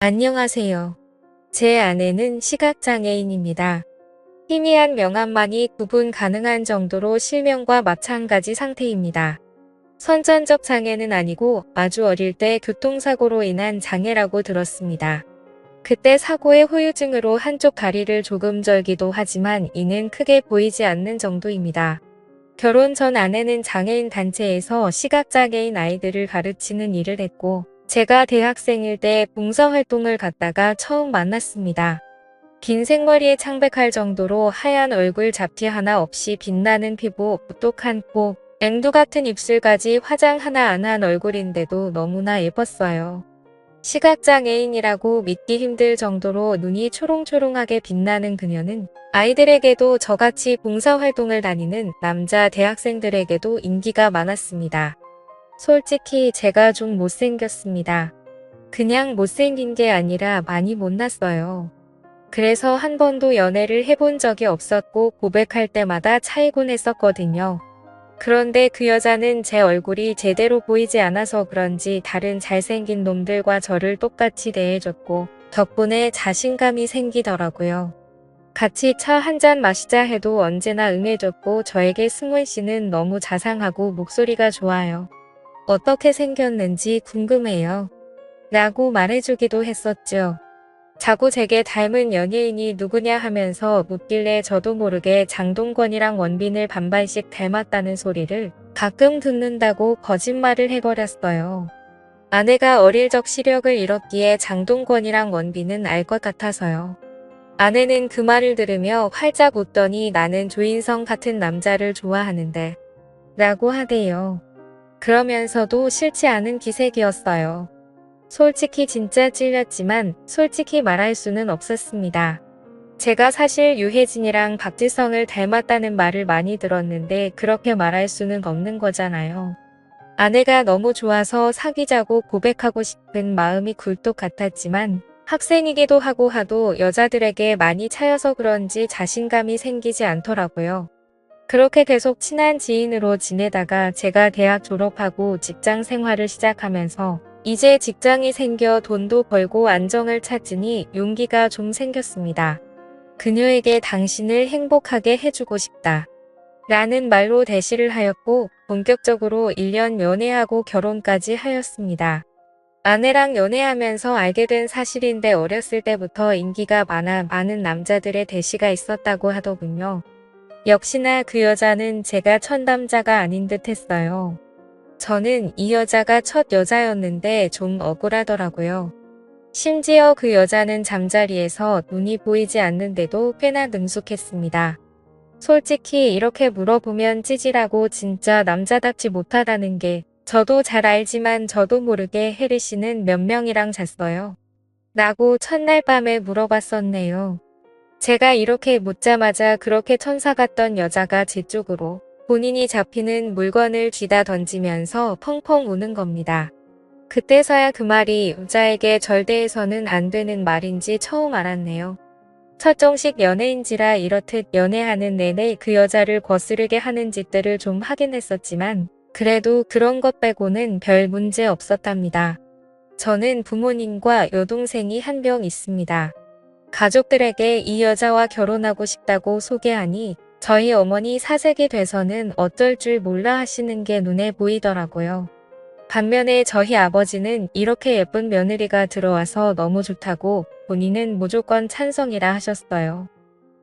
안녕하세요. 제 아내는 시각장애인입니다. 희미한 명암만이 구분 가능한 정도로 실명과 마찬가지 상태입니다. 선천적 장애는 아니고 아주 어릴 때 교통사고로 인한 장애라고 들었습니다. 그때 사고의 후유증으로 한쪽 다리를 조금 절기도 하지만 이는 크게 보이지 않는 정도입니다. 결혼 전 아내는 장애인 단체에서 시각장애인 아이들을 가르치는 일을 했고, 제가 대학생일 때 봉사활동을 갔다가 처음 만났습니다. 긴 생머리에 창백할 정도로 하얀 얼굴 잡티 하나 없이 빛나는 피부, 똑똑한 코, 앵두 같은 입술까지 화장 하나 안 한 얼굴인데도 너무나 예뻤어요. 시각장애인이라고 믿기 힘들 정도로 눈이 초롱초롱하게 빛나는 그녀는 아이들에게도 저같이 봉사활동을 다니는 남자 대학생들에게도 인기가 많았습니다. 솔직히 제가 좀 못생겼습니다. 그냥 못생긴 게 아니라 많이 못났어요. 그래서 한 번도 연애를 해본 적이 없었고 고백할 때마다 차이곤 했었거든요. 그런데 그 여자는 제 얼굴이 제대로 보이지 않아서 그런지 다른 잘생긴 놈들과 저를 똑같이 대해줬고 덕분에 자신감이 생기더라고요. 같이 차 한잔 마시자 해도 언제나 응해줬고 저에게 승훈 씨는 너무 자상하고 목소리가 좋아요. 어떻게 생겼는지 궁금해요. 라고 말해주기도 했었죠. 자꾸 제게 닮은 연예인이 누구냐 하면서 묻길래 저도 모르게 장동건이랑 원빈을 반반씩 닮았다는 소리를 가끔 듣는다고 거짓말을 해버렸어요. 아내가 어릴 적 시력을 잃었기에 장동건이랑 원빈은 알 것 같아서요. 아내는 그 말을 들으며 활짝 웃더니 나는 조인성 같은 남자를 좋아하는데 라고 하대요. 그러면서도 싫지 않은 기색이었어요. 솔직히 진짜 찔렸지만 솔직히 말할 수는 없었습니다. 제가 사실 유해진이랑 박지성을 닮았다는 말을 많이 들었는데 그렇게 말할 수는 없는 거잖아요. 아내가 너무 좋아서 사귀자고 고백하고 싶은 마음이 굴뚝 같았지만 학생이기도 하고 하도 여자들에게 많이 차여서 그런지 자신감이 생기지 않더라고요. 그렇게 계속 친한 지인으로 지내다가 제가 대학 졸업하고 직장 생활을 시작하면서 이제 직장이 생겨 돈도 벌고 안정을 찾으니 용기가 좀 생겼습니다. 그녀에게 당신을 행복하게 해주고 싶다. 라는 말로 대시를 하였고 본격적으로 1년 연애하고 결혼까지 하였습니다. 아내랑 연애하면서 알게 된 사실인데 어렸을 때부터 인기가 많아 많은 남자들의 대시가 있었다고 하더군요. 역시나 그 여자는 제가 첫 남자가 아닌 듯 했어요. 저는 이 여자가 첫 여자였는데 좀 억울하더라고요. 심지어 그 여자는 잠자리에서 눈이 보이지 않는데도 꽤나 능숙했습니다. 솔직히 이렇게 물어보면 찌질하고 진짜 남자답지 못하다는 게 저도 잘 알지만 저도 모르게 혜리 씨는 몇 명이랑 잤어요? 라고 첫날 밤에 물어봤었네요. 제가 이렇게 묻자마자 그렇게 천사 같던 여자가 제 쪽으로 본인이 잡히는 물건을 쥐다 던지면서 펑펑 우는 겁니다. 그때서야 그 말이 여자에게 절대해서는 안 되는 말인지 처음 알았네요. 첫 정식 연애인지라 이렇듯 연애하는 내내 그 여자를 거스르게 하는 짓들을 좀 하긴 했었지만 그래도 그런 것 빼고는 별 문제 없었답니다. 저는 부모님과 여동생이 한 명 있습니다. 가족들에게 이 여자와 결혼하고 싶다고 소개하니 저희 어머니 사색이 돼서는 어쩔 줄 몰라 하시는 게 눈에 보이더라고요. 반면에 저희 아버지는 이렇게 예쁜 며느리가 들어와서 너무 좋다고 본인은 무조건 찬성이라 하셨어요.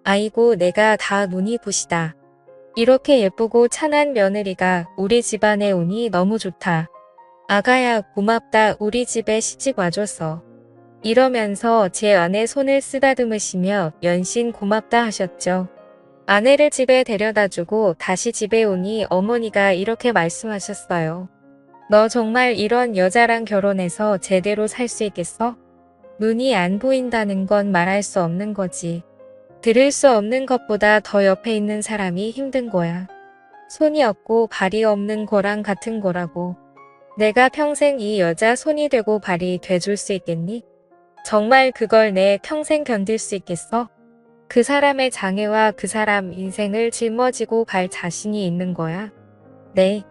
아이고 내가 다 눈이 부시다. 이렇게 예쁘고 찬한 며느리가 우리 집안에 오니 너무 좋다. 아가야 고맙다 우리 집에 시집 와줘서. 이러면서 제 아내 손을 쓰다듬으시며 연신 고맙다 하셨죠. 아내를 집에 데려다주고 다시 집에 오니 어머니가 이렇게 말씀하셨어요. 너 정말 이런 여자랑 결혼해서 제대로 살 수 있겠어? 눈이 안 보인다는 건 말할 수 없는 거지. 들을 수 없는 것보다 더 옆에 있는 사람이 힘든 거야. 손이 없고 발이 없는 거랑 같은 거라고. 내가 평생 이 여자 손이 되고 발이 돼줄 수 있겠니? 정말 그걸 내 평생 견딜 수 있겠어? 그 사람의 장애와 그 사람 인생을 짊어지고 갈 자신이 있는 거야? 네.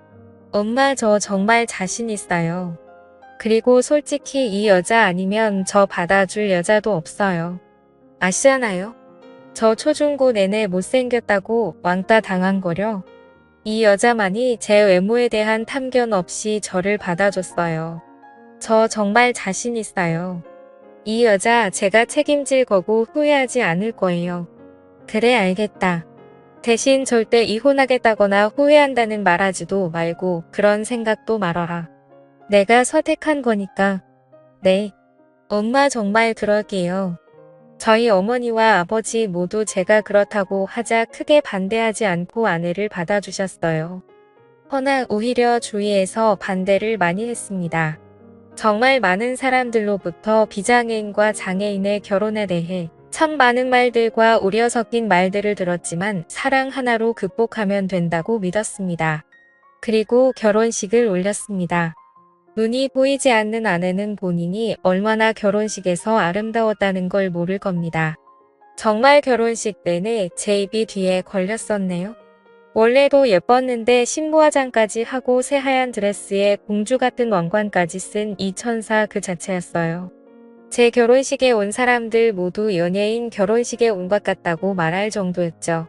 엄마 저 정말 자신 있어요. 그리고 솔직히 이 여자 아니면 저 받아줄 여자도 없어요. 아시잖아요? 저 초중고 내내 못생겼다고 왕따 당한 거려. 이 여자만이 제 외모에 대한 탐견 없이 저를 받아줬어요. 저 정말 자신 있어요. 이 여자 제가 책임질 거고 후회하지 않을 거예요. 그래 알겠다. 대신 절대 이혼하겠다거나 후회한다는 말하지도 말고 그런 생각도 말아라. 내가 선택한 거니까. 네. 엄마 정말 그럴게요. 저희 어머니와 아버지 모두 제가 그렇다고 하자 크게 반대하지 않고 아내를 받아주셨어요. 허나 오히려 주위에서 반대를 많이 했습니다. 정말 많은 사람들로부터 비장애인과 장애인의 결혼에 대해 참 많은 말들과 우려 섞인 말들을 들었지만 사랑 하나로 극복하면 된다고 믿었습니다. 그리고 결혼식을 올렸습니다. 눈이 보이지 않는 아내는 본인이 얼마나 결혼식에서 아름다웠다는 걸 모를 겁니다. 정말 결혼식 내내 제 입이 뒤에 걸렸었네요. 원래도 예뻤는데 신부화장까지 하고 새하얀 드레스에 공주 같은 왕관까지 쓴 이 천사 그 자체였어요. 제 결혼식에 온 사람들 모두 연예인 결혼식에 온 것 같다고 말할 정도였죠.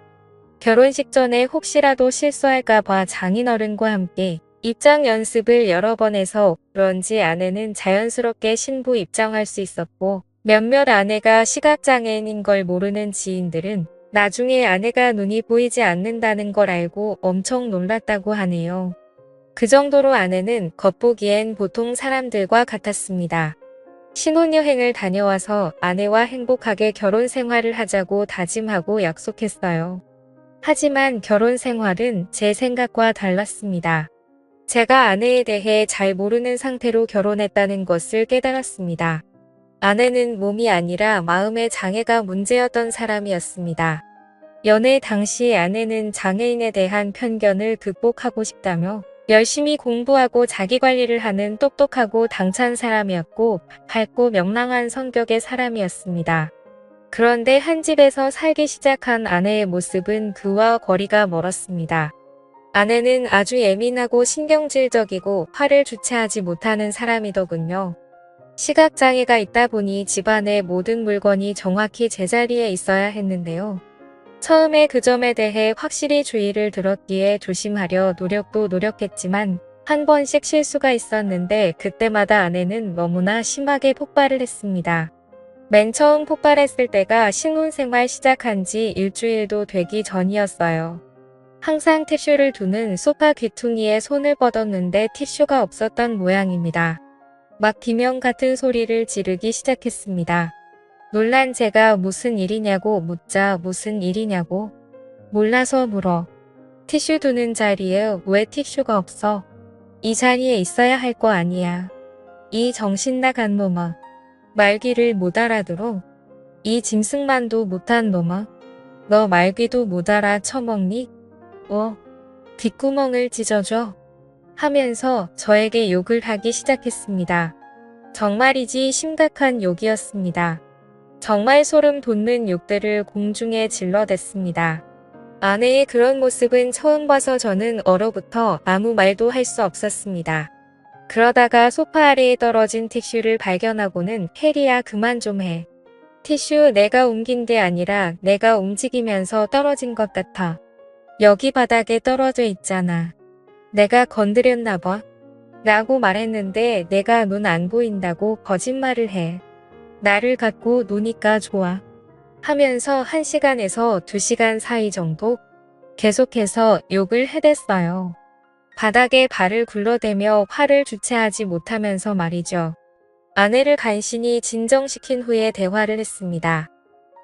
결혼식 전에 혹시라도 실수할까봐 장인어른과 함께 입장 연습을 여러 번 해서 그런지 아내는 자연스럽게 신부 입장할 수 있었고 몇몇 아내가 시각장애인인 걸 모르는 지인들은 나중에 아내가 눈이 보이지 않는다는 걸 알고 엄청 놀랐다고 하네요. 그 정도로 아내는 겉보기엔 보통 사람들과 같았습니다. 신혼여행을 다녀와서 아내와 행복하게 결혼 생활을 하자고 다짐하고 약속했어요. 하지만 결혼 생활은 제 생각과 달랐습니다. 제가 아내에 대해 잘 모르는 상태로 결혼했다는 것을 깨달았습니다. 아내는 몸이 아니라 마음의 장애가 문제였던 사람이었습니다. 연애 당시 아내는 장애인에 대한 편견을 극복하고 싶다며 열심히 공부하고 자기관리를 하는 똑똑하고 당찬 사람이었고 밝고 명랑한 성격의 사람이었습니다. 그런데 한 집에서 살기 시작한 아내의 모습은 그와 거리가 멀었습니다. 아내는 아주 예민하고 신경질적이고 화를 주체하지 못하는 사람이더군요. 시각장애가 있다 보니 집안의 모든 물건이 정확히 제자리에 있어야 했는데요. 처음에 그 점에 대해 확실히 주의를 들었기에 조심하려 노력도 노력했지만 한 번씩 실수가 있었는데 그때마다 아내는 너무나 심하게 폭발을 했습니다. 맨 처음 폭발했을 때가 신혼생활 시작한 지 일주일도 되기 전이었어요. 항상 티슈를 두는 소파 귀퉁이에 손을 뻗었는데 티슈가 없었던 모양입니다. 막 비명 같은 소리를 지르기 시작했습니다. 놀란 제가 무슨 일이냐고 묻자 무슨 일이냐고 몰라서 물어. 티슈 두는 자리에 왜 티슈가 없어? 이 자리에 있어야 할 거 아니야. 이 정신 나간 놈아. 말귀를 못 알아들어. 이 짐승만도 못한 놈아. 너 말귀도 못 알아 처먹니? 뒷구멍을 찢어줘. 하면서 저에게 욕을 하기 시작했습니다. 정말이지 심각한 욕이었습니다. 정말 소름 돋는 욕들을 공중에 질러댔습니다. 아내의 그런 모습은 처음 봐서 저는 얼어붙어 아무 말도 할 수 없었습니다. 그러다가 소파 아래에 떨어진 티슈를 발견하고는 해리야 그만 좀 해. 티슈 내가 옮긴 게 아니라 내가 움직이면서 떨어진 것 같아. 여기 바닥에 떨어져 있잖아. 내가 건드렸나 봐. 라고 말했는데 내가 눈 안 보인다고 거짓말을 해. 나를 갖고 노니까 좋아. 하면서 1시간에서 2시간 사이 정도 계속해서 욕을 해댔어요. 바닥에 발을 굴러대며 화를 주체하지 못하면서 말이죠. 아내를 간신히 진정시킨 후에 대화를 했습니다.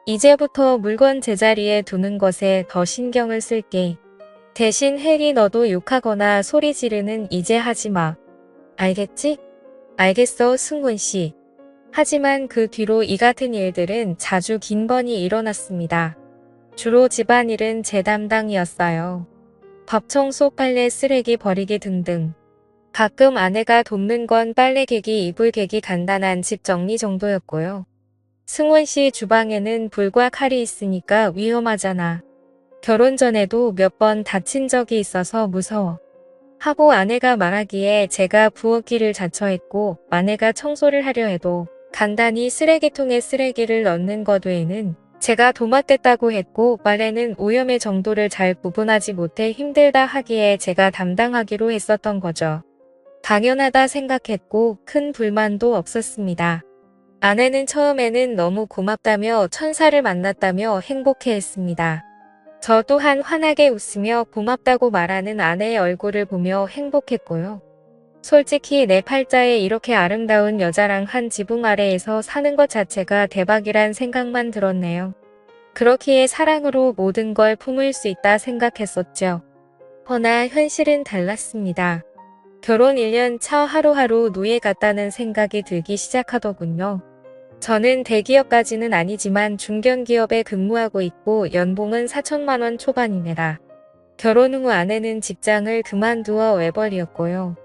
이제부터 물건 제자리에 두는 것에 더 신경을 쓸게. 대신 해리 너도 욕하거나 소리 지르는 이제 하지 마. 알겠지? 알겠어 승훈 씨. 하지만 그 뒤로 이 같은 일들은 자주 긴 번이 일어났습니다. 주로 집안일은 제 담당이었어요. 밥 청소, 빨래, 쓰레기 버리기 등등. 가끔 아내가 돕는 건 빨래 개기, 이불 개기, 간단한 집 정리 정도였고요. 승원 씨 주방에는 불과 칼이 있으니까 위험하잖아. 결혼 전에도 몇 번 다친 적이 있어서 무서워. 하고 아내가 말하기에 제가 부엌일을 자처했고 아내가 청소를 하려 해도 간단히 쓰레기통에 쓰레기를 넣는 것 외에는 제가 도맡댔다고 했고 빨래는 오염의 정도를 잘 구분하지 못해 힘들다 하기에 제가 담당하기로 했었던 거죠. 당연하다 생각했고 큰 불만도 없었습니다. 아내는 처음에는 너무 고맙다며 천사를 만났다며 행복해했습니다. 저 또한 환하게 웃으며 고맙다고 말하는 아내의 얼굴을 보며 행복했고요. 솔직히 내 팔자에 이렇게 아름다운 여자랑 한 지붕 아래에서 사는 것 자체가 대박이란 생각만 들었네요. 그렇기에 사랑으로 모든 걸 품을 수 있다 생각했었죠. 허나 현실은 달랐습니다. 결혼 1년 차 하루하루 노예 같다는 생각이 들기 시작하더군요. 저는 대기업까지는 아니지만 중견기업에 근무하고 있고 연봉은 4천만 원 초반입니다. 결혼 후 아내는 직장을 그만두어 외벌이였고요.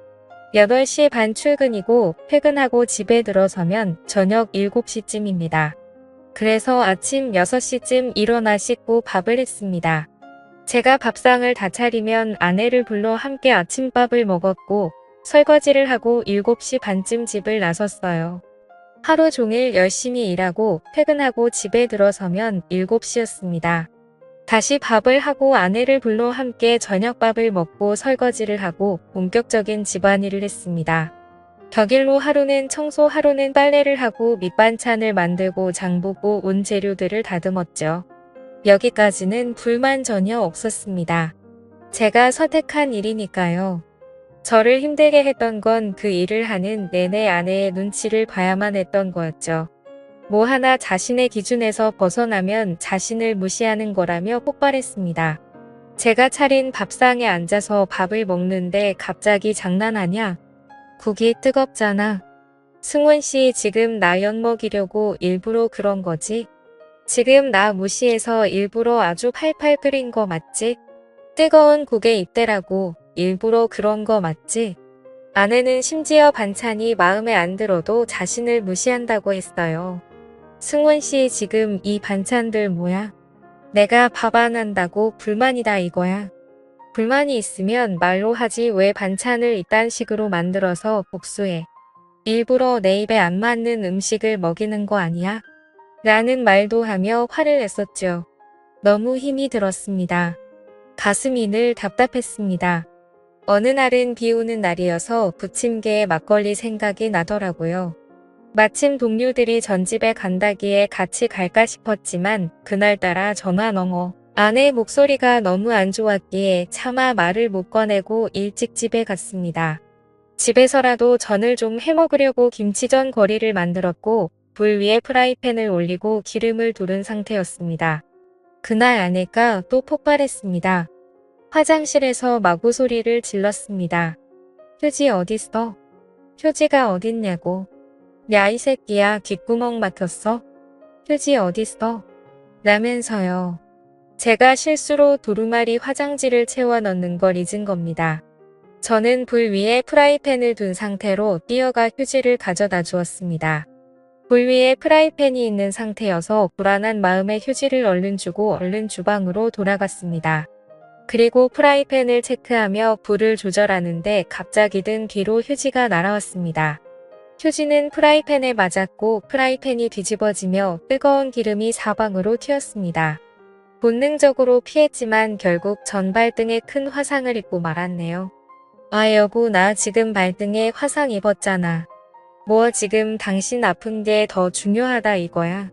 8시 반 출근이고 퇴근하고 집에 들어서면 저녁 7시쯤입니다. 그래서 아침 6시쯤 일어나 씻고 밥을 했습니다. 제가 밥상을 다 차리면 아내를 불러 함께 아침밥을 먹었고 설거지를 하고 7시 반쯤 집을 나섰어요. 하루 종일 열심히 일하고 퇴근하고 집에 들어서면 7시였습니다. 다시 밥을 하고 아내를 불러 함께 저녁밥을 먹고 설거지를 하고 본격적인 집안일을 했습니다. 격일로 하루는 청소, 하루는 빨래를 하고 밑반찬을 만들고 장보고 온 재료들을 다듬었죠. 여기까지는 불만 전혀 없었습니다. 제가 선택한 일이니까요. 저를 힘들게 했던 건 그 일을 하는 내내 아내의 눈치를 봐야만 했던 거였죠. 뭐 하나 자신의 기준에서 벗어나면 자신을 무시하는 거라며 폭발했습니다. 제가 차린 밥상에 앉아서 밥을 먹는데 갑자기 장난하냐? 국이 뜨겁잖아. 승원 씨 지금 나 엿먹이려고 일부러 그런 거지? 지금 나 무시해서 일부러 아주 팔팔 끓인 거 맞지? 뜨거운 국에 입대라고 일부러 그런 거 맞지? 아내는 심지어 반찬이 마음에 안 들어도 자신을 무시한다고 했어요. 승원 씨 지금 이 반찬들 뭐야? 내가 밥 안 한다고 불만이다 이거야. 불만이 있으면 말로 하지 왜 반찬을 이딴 식으로 만들어서 복수해. 일부러 내 입에 안 맞는 음식을 먹이는 거 아니야? 라는 말도 하며 화를 냈었죠. 너무 힘이 들었습니다. 가슴이 늘 답답했습니다. 어느 날은 비 오는 날이어서 부침개에 막걸리 생각이 나더라고요. 마침 동료들이 전집에 간다기에 같이 갈까 싶었지만 그날따라 전화 너머 아내의 목소리가 너무 안 좋았기에 차마 말을 못 꺼내고 일찍 집에 갔습니다. 집에서라도 전을 좀 해먹으려고 김치전 거리를 만들었고 불 위에 프라이팬을 올리고 기름을 두른 상태였습니다. 그날 아내가 또 폭발했습니다. 화장실에서 마구 소리를 질렀습니다. 휴지 어딨어? 휴지가 어딨냐고. 야 이 새끼야 귓구멍 막혔어? 휴지 어딨어? 라면서요. 제가 실수로 두루마리 화장지를 채워 넣는 걸 잊은 겁니다. 저는 불 위에 프라이팬을 둔 상태로 뛰어가 휴지를 가져다 주었습니다. 불 위에 프라이팬이 있는 상태여서 불안한 마음에 휴지를 얼른 주고 얼른 주방으로 돌아갔습니다. 그리고 프라이팬을 체크하며 불을 조절하는데 갑자기 등 뒤로 휴지가 날아왔습니다. 휴지는 프라이팬에 맞았고 프라이팬이 뒤집어지며 뜨거운 기름이 사방으로 튀었습니다. 본능적으로 피했지만 결국 전 발등에 큰 화상을 입고 말았네요. 아 여보 나 지금 발등에 화상 입었잖아. 뭐 지금 당신 아픈 게 더 중요하다 이거야.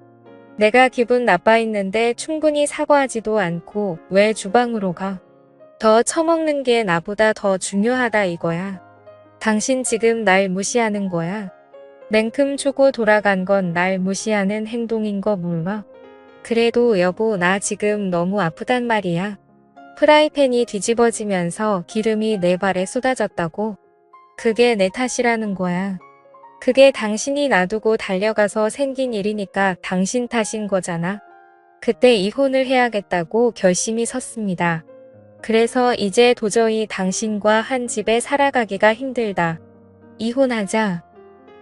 내가 기분 나빠 있는데 충분히 사과하지도 않고 왜 주방으로 가? 더 처먹는 게 나보다 더 중요하다 이거야. 당신 지금 날 무시하는 거야. 냉큼 주고 돌아간 건 날 무시하는 행동인 거 몰라? 그래도 여보 나 지금 너무 아프단 말이야. 프라이팬이 뒤집어지면서 기름이 내 발에 쏟아졌다고? 그게 내 탓이라는 거야. 그게 당신이 놔두고 달려가서 생긴 일이니까 당신 탓인 거잖아. 그때 이혼을 해야겠다고 결심이 섰습니다. 그래서 이제 도저히 당신과 한 집에 살아가기가 힘들다. 이혼하자.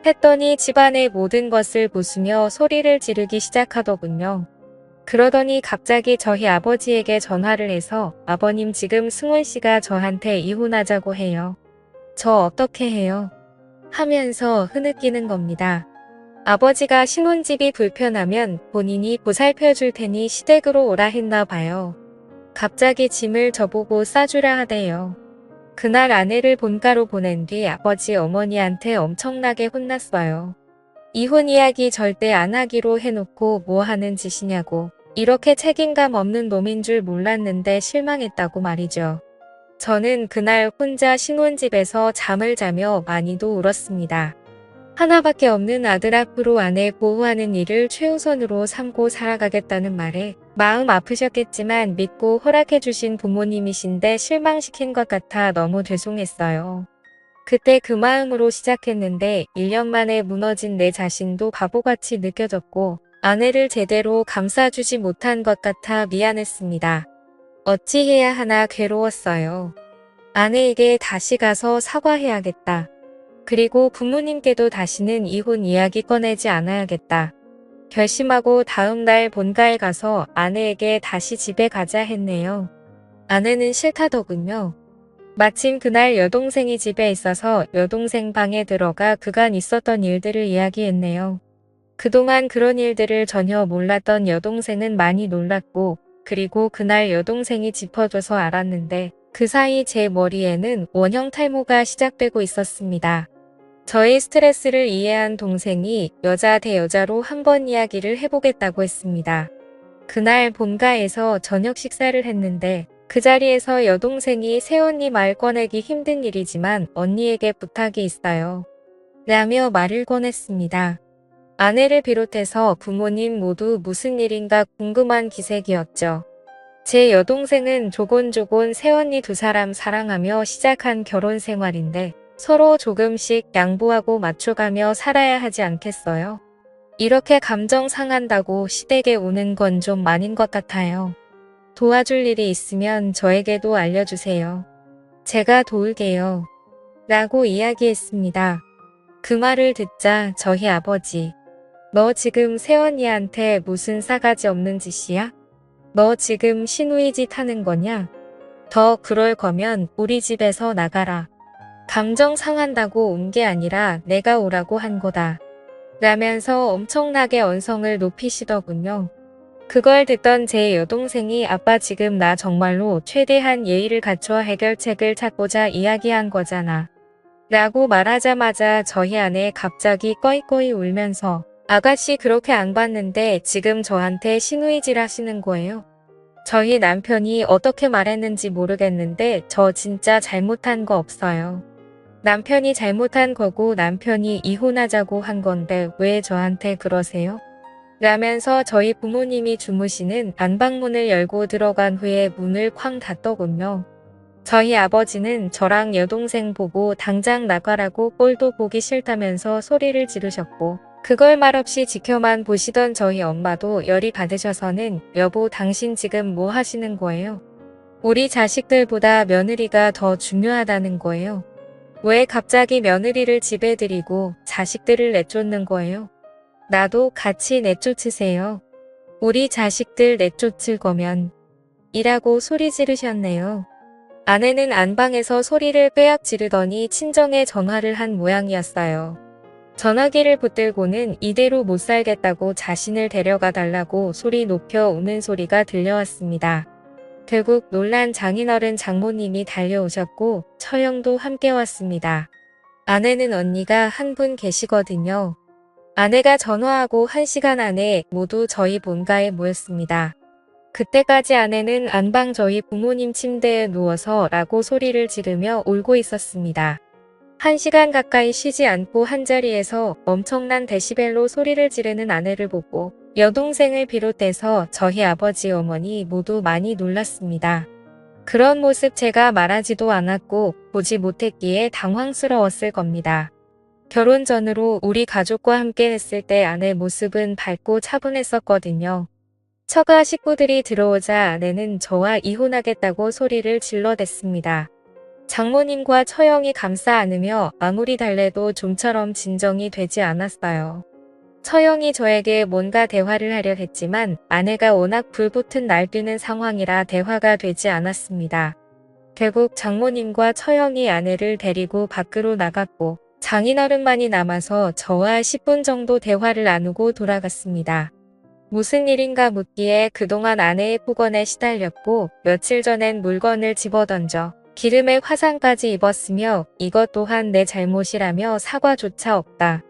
했더니 집안의 모든 것을 부수며 소리를 지르기 시작하더군요. 그러더니 갑자기 저희 아버지에게 전화를 해서 아버님 지금 승원 씨가 저한테 이혼하자고 해요. 저 어떻게 해요? 하면서 흐느끼는 겁니다. 아버지가 신혼집이 불편하면 본인이 보살펴 줄 테니 시댁으로 오라 했나 봐요. 갑자기 짐을 저보고 싸주라 하대요. 그날 아내를 본가로 보낸 뒤 아버지 어머니한테 엄청나게 혼났어요. 이혼 이야기 절대 안 하기로 해놓고 뭐 하는 짓이냐고. 이렇게 책임감 없는 놈인 줄 몰랐는데 실망했다고 말이죠. 저는 그날 혼자 신혼집에서 잠을 자며 많이도 울었습니다. 하나밖에 없는 아들 앞으로 아내 보호하는 일을 최우선으로 삼고 살아가겠다는 말에 마음 아프셨겠지만 믿고 허락해주신 부모님이신데 실망시킨 것 같아 너무 죄송했어요. 그때 그 마음으로 시작했는데 1년 만에 무너진 내 자신도 바보같이 느껴졌고 아내를 제대로 감싸주지 못한 것 같아 미안했습니다. 어찌해야 하나 괴로웠어요. 아내에게 다시 가서 사과해야겠다. 그리고 부모님께도 다시는 이혼 이야기 꺼내지 않아야겠다. 결심하고 다음 날 본가에 가서 아내에게 다시 집에 가자 했네요. 아내는 싫다더군요. 마침 그날 여동생이 집에 있어서 여동생 방에 들어가 그간 있었던 일들을 이야기했네요. 그동안 그런 일들을 전혀 몰랐던 여동생은 많이 놀랐고 그리고 그날 여동생이 짚어줘서 알았는데 그 사이 제 머리에는 원형 탈모가 시작되고 있었습니다. 저의 스트레스를 이해한 동생이 여자 대 여자로 한번 이야기를 해보겠다고 했습니다. 그날 본가에서 저녁 식사를 했는데 그 자리에서 여동생이 새언니 말 꺼내기 힘든 일이지만 언니에게 부탁이 있어요. 라며 말을 꺼냈습니다. 아내를 비롯해서 부모님 모두 무슨 일인가 궁금한 기색이었죠. 제 여동생은 조곤조곤 새언니 두 사람 사랑하며 시작한 결혼 생활인데 서로 조금씩 양보하고 맞춰가며 살아야 하지 않겠어요? 이렇게 감정 상한다고 시댁에 오는 건 좀 아닌 것 같아요. 도와줄 일이 있으면 저에게도 알려주세요. 제가 도울게요. 라고 이야기했습니다. 그 말을 듣자 저희 아버지. 너 지금 새언니한테 무슨 싸가지 없는 짓이야? 너 지금 시누이 짓 하는 거냐? 더 그럴 거면 우리 집에서 나가라. 감정 상한다고 온 게 아니라 내가 오라고 한 거다. 라면서 엄청나게 언성을 높이시더군요. 그걸 듣던 제 여동생이 아빠 지금 나 정말로 최대한 예의를 갖춰 해결책을 찾고자 이야기한 거잖아. 라고 말하자마자 저희 아내 갑자기 꺼이꺼이 울면서 아가씨 그렇게 안 봤는데 지금 저한테 시누이질 하시는 거예요? 저희 남편이 어떻게 말했는지 모르겠는데 저 진짜 잘못한 거 없어요. 남편이 잘못한 거고 남편이 이혼하자고 한 건데 왜 저한테 그러세요? 라면서 저희 부모님이 주무시는 안방문을 열고 들어간 후에 문을 쾅 닫더군요. 저희 아버지는 저랑 여동생 보고 당장 나가라고 꼴도 보기 싫다면서 소리를 지르셨고 그걸 말없이 지켜만 보시던 저희 엄마도 열이 받으셔서는 여보 당신 지금 뭐 하시는 거예요? 우리 자식들보다 며느리가 더 중요하다는 거예요. 왜 갑자기 며느리를 집에 들이고 자식들을 내쫓는 거예요? 나도 같이 내쫓으세요. 우리 자식들 내쫓을 거면 이라고 소리 지르셨네요. 아내는 안방에서 소리를 꾀악 지르더니 친정에 전화를 한 모양이었어요. 전화기를 붙들고는 이대로 못 살겠다고 자신을 데려가 달라고 소리 높여 우는 소리가 들려왔습니다. 결국 놀란 장인어른 장모님이 달려오셨고 처형도 함께 왔습니다. 아내는 언니가 한 분 계시거든요. 아내가 전화하고 1시간 안에 모두 저희 본가에 모였습니다. 그때까지 아내는 안방 저희 부모님 침대에 누워서 라고 소리를 지르며 울고 있었습니다. 1시간 가까이 쉬지 않고 한자리에서 엄청난 데시벨로 소리를 지르는 아내를 보고 여동생을 비롯해서 저희 아버지 어머니 모두 많이 놀랐습니다. 그런 모습 제가 말하지도 않았고 보지 못했기에 당황스러웠을 겁니다. 결혼 전으로 우리 가족과 함께 했을 때 아내 모습은 밝고 차분했었거든요. 처가 식구들이 들어오자 아내는 저와 이혼하겠다고 소리를 질러댔습니다. 장모님과 처형이 감싸 안으며 아무리 달래도 좀처럼 진정이 되지 않았어요. 처형이 저에게 뭔가 대화를 하려 했지만 아내가 워낙 불붙은 날뛰는 상황이라 대화가 되지 않았습니다. 결국 장모님과 처형이 아내를 데리고 밖으로 나갔고 장인어른만이 남아서 저와 10분 정도 대화를 나누고 돌아갔습니다. 무슨 일인가 묻기에 그동안 아내의 폭언에 시달렸고 며칠 전엔 물건을 집어던져 기름에 화상까지 입었으며 이것 또한 내 잘못이라며 사과조차 없다.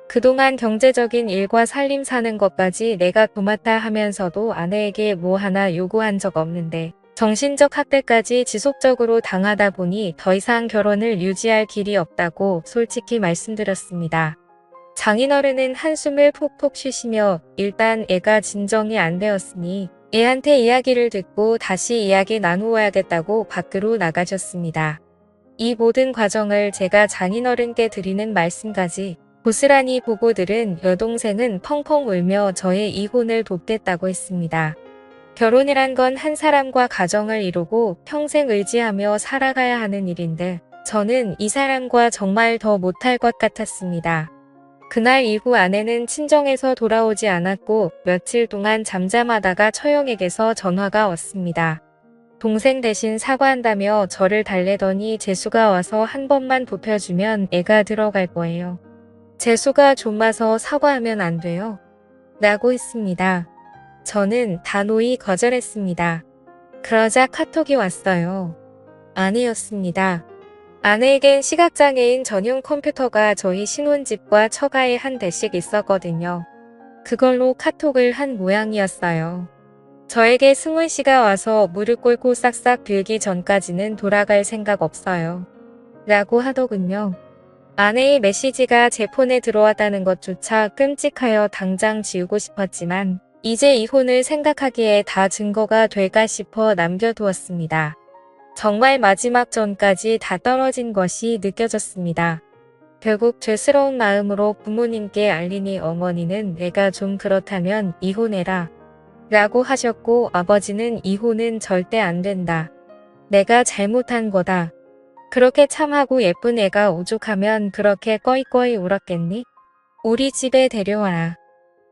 그동안 경제적인 일과 살림 사는 것까지 내가 도맡아 하면서도 아내에게 뭐 하나 요구한 적 없는데 정신적 학대까지 지속적으로 당하다 보니 더 이상 결혼을 유지할 길이 없다고 솔직히 말씀드렸습니다. 장인어른은 한숨을 푹푹 쉬시며 일단 애가 진정이 안 되었으니 애한테 이야기를 듣고 다시 이야기 나누어야겠다고 밖으로 나가셨습니다. 이 모든 과정을 제가 장인어른께 드리는 말씀까지 고스란히 보고 들은 여동생은 펑펑 울며 저의 이혼을 돕겠다고 했습니다. 결혼이란 건 한 사람과 가정을 이루고 평생 의지하며 살아가야 하는 일인데 저는 이 사람과 정말 더 못할 것 같았습니다. 그날 이후 아내는 친정에서 돌아오지 않았고 며칠 동안 잠잠하다가 처형에게서 전화가 왔습니다. 동생 대신 사과한다며 저를 달래더니 재수가 와서 한 번만 보펴주면 애가 들어갈 거예요. 재수가 좀마서 사과하면 안 돼요. 라고 했습니다. 저는 단호히 거절했습니다. 그러자 카톡이 왔어요. 아내였습니다. 아내에겐 시각장애인 전용 컴퓨터가 저희 신혼집과 처가에 한 대씩 있었거든요. 그걸로 카톡을 한 모양이었어요. 저에게 승훈 씨가 와서 무릎 꿇고 싹싹 빌기 전까지는 돌아갈 생각 없어요. 라고 하더군요. 아내의 메시지가 제 폰에 들어왔다는 것조차 끔찍하여 당장 지우고 싶었지만 이제 이혼을 생각하기에 다 증거가 될까 싶어 남겨두었습니다. 정말 마지막 전까지 다 떨어진 것이 느껴졌습니다. 결국 죄스러운 마음으로 부모님께 알리니 어머니는 내가 좀 그렇다면 이혼해라 라고 하셨고 아버지는 이혼은 절대 안 된다. 내가 잘못한 거다. 그렇게 참하고 예쁜 애가 오죽하면 그렇게 꺼이꺼이 울었겠니? 우리 집에 데려와라.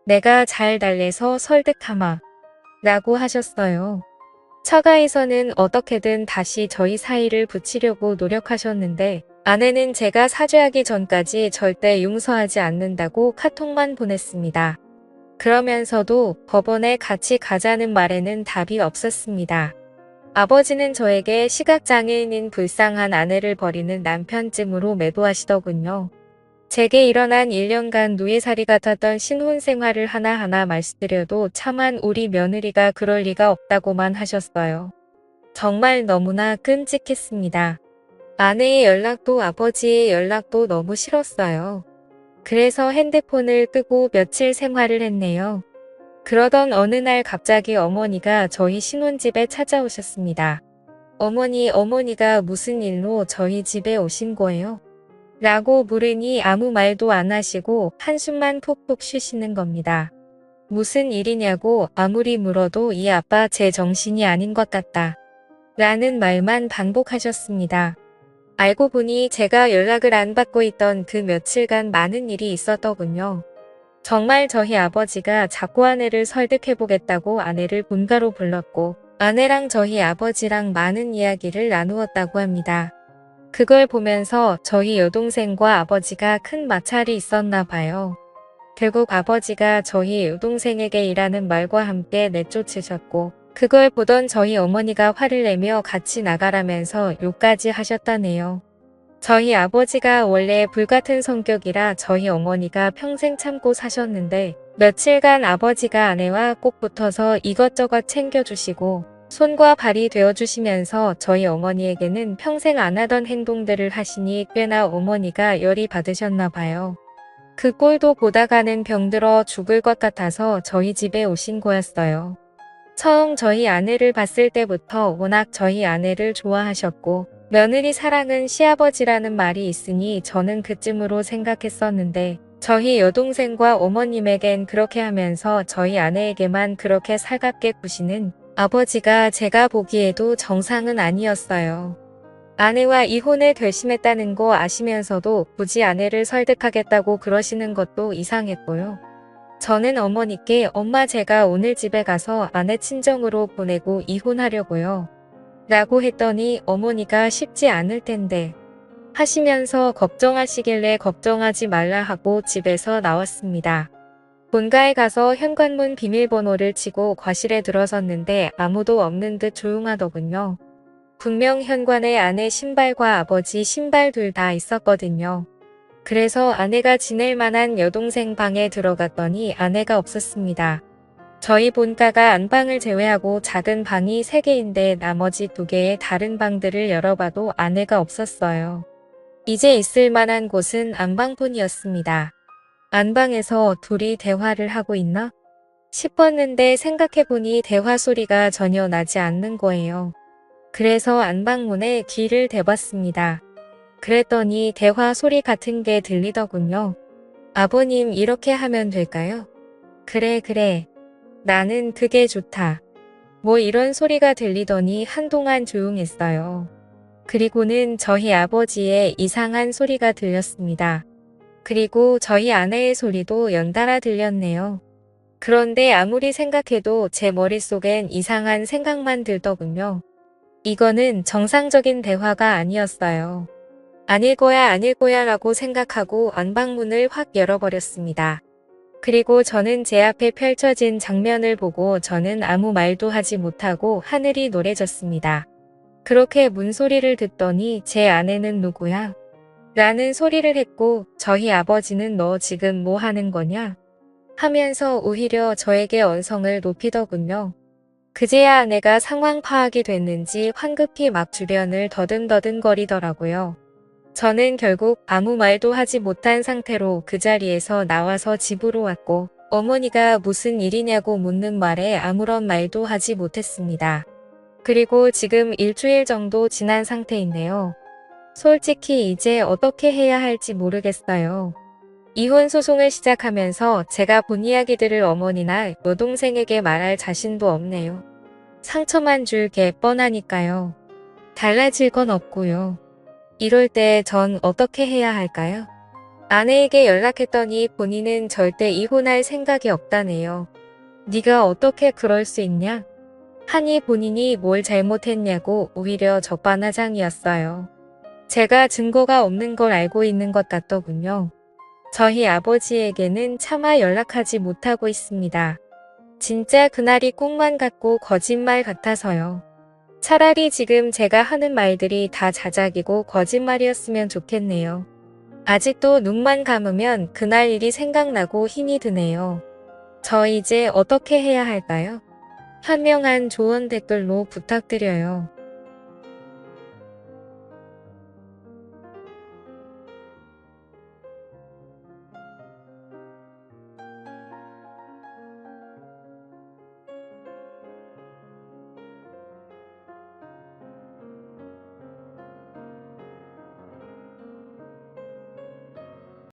내가 잘 달래서 설득하마. 라고 하셨어요. 처가에서는 어떻게든 다시 저희 사이를 붙이려고 노력하셨는데 아내는 제가 사죄하기 전까지 절대 용서하지 않는다고 카톡만 보냈습니다. 그러면서도 법원에 같이 가자는 말에는 답이 없었습니다. 아버지는 저에게 시각장애인인 불쌍한 아내를 버리는 남편쯤으로 매도하시더군요. 제게 일어난 1년간 노예살이 같았던 신혼생활을 하나하나 말씀드려도 차만 우리 며느리가 그럴 리가 없다고만 하셨어요. 정말 너무나 끔찍했습니다. 아내의 연락도 아버지의 연락도 너무 싫었어요. 그래서 핸드폰을 끄고 며칠 생활을 했네요. 그러던 어느 날 갑자기 어머니가 저희 신혼집에 찾아오셨습니다. 어머니가 무슨 일로 저희 집에 오신 거예요? 라고 물으니 아무 말도 안 하시고 한숨만 푹푹 쉬시는 겁니다. 무슨 일이냐고 아무리 물어도 이 아빠 제 정신이 아닌 것 같다. 라는 말만 반복하셨습니다. 알고 보니 제가 연락을 안 받고 있던 그 며칠간 많은 일이 있었더군요. 정말 저희 아버지가 자꾸 아내를 설득해보겠다고 아내를 본가로 불렀고 아내랑 저희 아버지랑 많은 이야기를 나누었다고 합니다. 그걸 보면서 저희 여동생과 아버지가 큰 마찰이 있었나 봐요. 결국 아버지가 저희 여동생에게 이라는 말과 함께 내쫓으셨고 그걸 보던 저희 어머니가 화를 내며 같이 나가라면서 욕까지 하셨다네요. 저희 아버지가 원래 불같은 성격이라 저희 어머니가 평생 참고 사셨는데 며칠간 아버지가 아내와 꼭 붙어서 이것저것 챙겨주시고 손과 발이 되어주시면서 저희 어머니에게는 평생 안 하던 행동들을 하시니 꽤나 어머니가 열이 받으셨나 봐요. 그 꼴도 보다가는 병들어 죽을 것 같아서 저희 집에 오신 거였어요. 처음 저희 아내를 봤을 때부터 워낙 저희 아내를 좋아하셨고 며느리 사랑은 시아버지라는 말이 있으니 저는 그쯤으로 생각했었는데 저희 여동생과 어머님에겐 그렇게 하면서 저희 아내에게만 그렇게 살갑게 구시는 아버지가 제가 보기에도 정상은 아니었어요. 아내와 이혼을 결심했다는 거 아시면서도 굳이 아내를 설득하겠다고 그러시는 것도 이상했고요. 저는 어머니께 엄마 제가 오늘 집에 가서 아내 친정으로 보내고 이혼하려고요. 라고 했더니 어머니가 쉽지 않을 텐데 하시면서 걱정하시길래 걱정하지 말라 하고 집에서 나왔습니다. 본가에 가서 현관문 비밀번호를 치고 거실에 들어섰는데 아무도 없는 듯 조용하더군요. 분명 현관에 아내 신발과 아버지 신발 둘 다 있었거든요. 그래서 아내가 지낼 만한 여동생 방에 들어갔더니 아내가 없었습니다. 저희 본가가 안방을 제외하고 작은 방이 3개인데 나머지 2개의 다른 방들을 열어봐도 아내가 없었어요. 이제 있을 만한 곳은 안방뿐이었습니다. 안방에서 둘이 대화를 하고 있나? 싶었는데 생각해보니 대화 소리가 전혀 나지 않는 거예요. 그래서 안방문에 귀를 대봤습니다. 그랬더니 대화 소리 같은 게 들리더군요. 아버님 이렇게 하면 될까요? 그래 그래. 나는 그게 좋다. 뭐 이런 소리가 들리더니 한동안 조용했어요. 그리고는 저희 아버지의 이상한 소리가 들렸습니다. 그리고 저희 아내의 소리도 연달아 들렸네요. 그런데 아무리 생각해도 제 머릿속엔 이상한 생각만 들더군요. 이거는 정상적인 대화가 아니었어요. 아닐 거야 라고 생각하고 안방문을 확 열어버렸습니다. 그리고 저는 제 앞에 펼쳐진 장면을 보고 저는 아무 말도 하지 못하고 하늘이 노래졌습니다. 그렇게 문소리를 듣더니 제 아내는 누구야? 라는 소리를 했고 저희 아버지는 너 지금 뭐 하는 거냐? 하면서 오히려 저에게 언성을 높이더군요. 그제야 아내가 상황 파악이 됐는지 황급히 막 주변을 더듬더듬거리더라고요. 저는 결국 아무 말도 하지 못한 상태로 그 자리에서 나와서 집으로 왔고 어머니가 무슨 일이냐고 묻는 말에 아무런 말도 하지 못했습니다. 그리고 지금 일주일 정도 지난 상태인데요. 솔직히 이제 어떻게 해야 할지 모르겠어요. 이혼 소송을 시작하면서 제가 본 이야기들을 어머니나 여동생에게 말할 자신도 없네요. 상처만 줄 게 뻔하니까요. 달라질 건 없고요. 이럴 때 전 어떻게 해야 할까요? 아내에게 연락했더니 본인은 절대 이혼할 생각이 없다네요. 네가 어떻게 그럴 수 있냐? 하니 본인이 뭘 잘못했냐고 오히려 적반하장이었어요. 제가 증거가 없는 걸 알고 있는 것 같더군요. 저희 아버지에게는 차마 연락하지 못하고 있습니다. 진짜 그날이 꿈만 같고 거짓말 같아서요. 차라리 지금 제가 하는 말들이 다 자작이고 거짓말이었으면 좋겠네요. 아직도 눈만 감으면 그날 일이 생각나고 힘이 드네요. 저 이제 어떻게 해야 할까요? 현명한 조언 댓글로 부탁드려요.